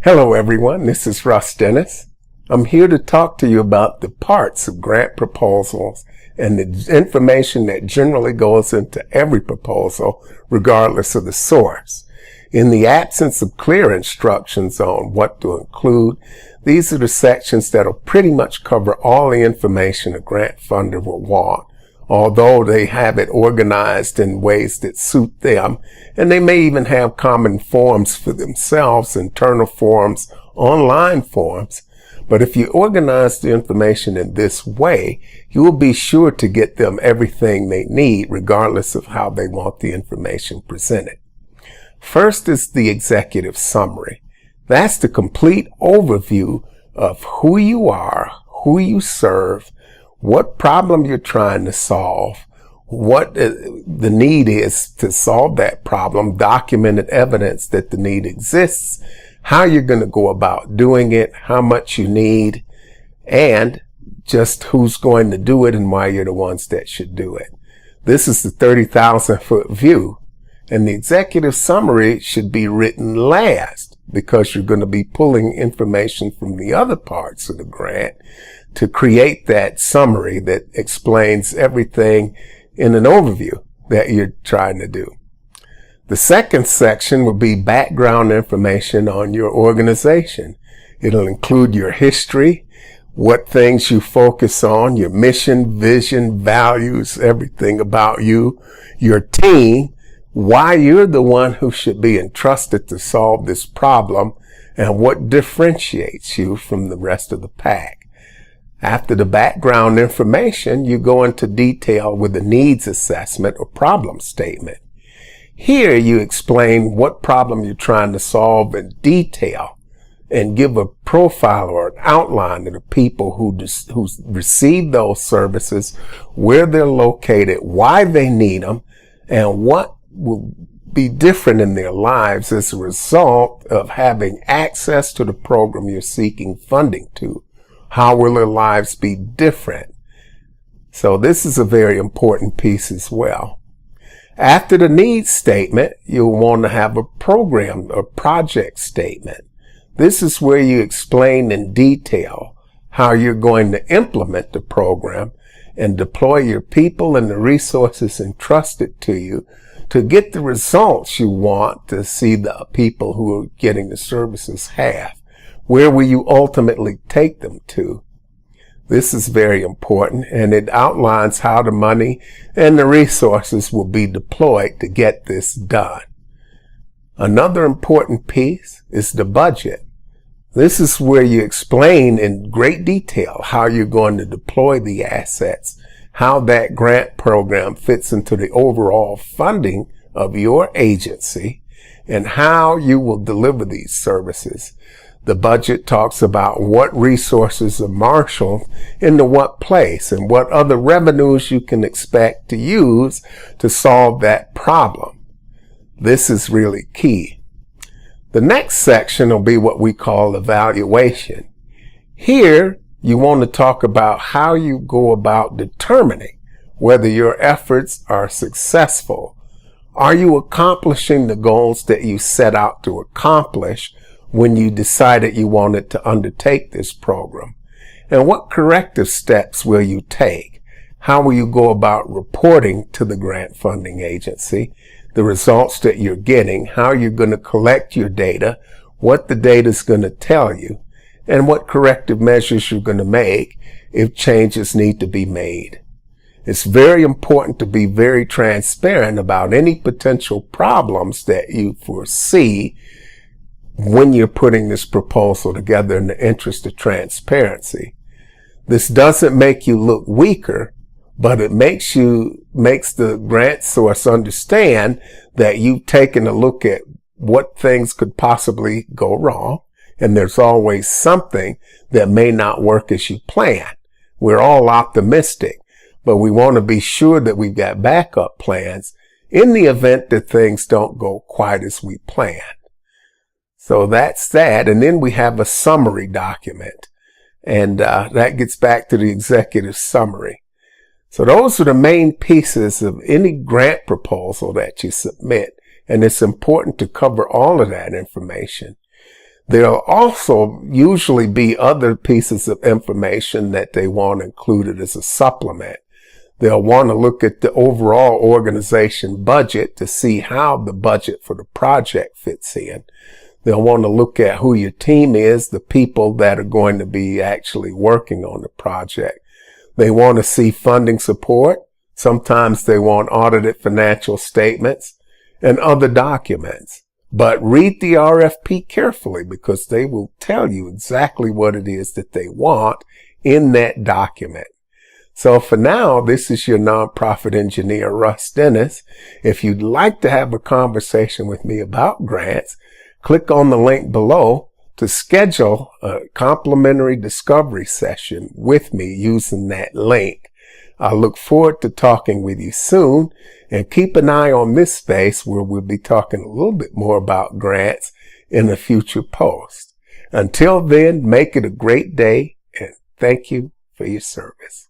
Hello everyone, this is Russ Dennis. I'm here to talk to you about the parts of grant proposals and the information that generally goes into every proposal regardless of the source. In the absence of clear instructions on what to include, these are the sections that'll pretty much cover all the information a grant funder will want, although they have it organized in ways that suit them, and they may even have common forms for themselves, internal forms, online forms. But if you organize the information in this way, you will be sure to get them everything they need, regardless of how they want the information presented. First is the executive summary. That's the complete overview of who you are, who you serve, what problem you're trying to solve, what the need is to solve that problem, documented evidence that the need exists, how you're going to go about doing it, how much you need, and just who's going to do it and why you're the ones that should do it. This is the 30,000-foot view, and the executive summary should be written last because you're going to be pulling information from the other parts of the grant to create that summary that explains everything in an overview that you're trying to do. The second section will be background information on your organization. It'll include your history, what things you focus on, your mission, vision, values, everything about you, your team, why you're the one who should be entrusted to solve this problem, and what differentiates you from the rest of the pack. After the background information, you go into detail with a needs assessment or problem statement. Here you explain what problem you're trying to solve in detail and give a profile or an outline of the people who receive those services, where they're located, why they need them, and what will be different in their lives as a result of having access to the program you're seeking funding to. How will their lives be different? So this is a very important piece as well. After the needs statement, you'll want to have a program or project statement. This is where you explain in detail how you're going to implement the program and deploy your people and the resources entrusted to you to get the results you want to see the people who are getting the services have. Where will you ultimately take them to? This is very important, and it outlines how the money and the resources will be deployed to get this done. Another important piece is the budget. This is where you explain in great detail how you're going to deploy the assets, how that grant program fits into the overall funding of your agency, and how you will deliver these services. The budget talks about what resources are marshaled into what place and what other revenues you can expect to use to solve that problem. This is really key. The next section will be what we call evaluation. Here, you want to talk about how you go about determining whether your efforts are successful. Are you accomplishing the goals that you set out to accomplish when you decided you wanted to undertake this program? And what corrective steps will you take? How will you go about reporting to the grant funding agency the results that you're getting, how you're going to collect your data, what the data is going to tell you, and what corrective measures you're going to make if changes need to be made. It's very important to be very transparent about any potential problems that you foresee when you're putting this proposal together in the interest of transparency. This doesn't make you look weaker, but it makes the grant source understand that you've taken a look at what things could possibly go wrong, and there's always something that may not work as you planned. We're all optimistic, but we want to be sure that we've got backup plans in the event that things don't go quite as we planned. So that's that. And then we have a summary document. And that gets back to the executive summary. So those are the main pieces of any grant proposal that you submit. And it's important to cover all of that information. There'll also usually be other pieces of information that they want included as a supplement. They'll want to look at the overall organization budget to see how the budget for the project fits in. They'll want to look at who your team is, the people that are going to be actually working on the project. They want to see funding support. Sometimes they want audited financial statements and other documents. But read the RFP carefully because they will tell you exactly what it is that they want in that document. So for now, this is your nonprofit engineer, Russ Dennis. If you'd like to have a conversation with me about grants, click on the link below to schedule a complimentary discovery session with me using that link. I look forward to talking with you soon, and keep an eye on this space where we'll be talking a little bit more about grants in a future post. Until then, make it a great day, and thank you for your service.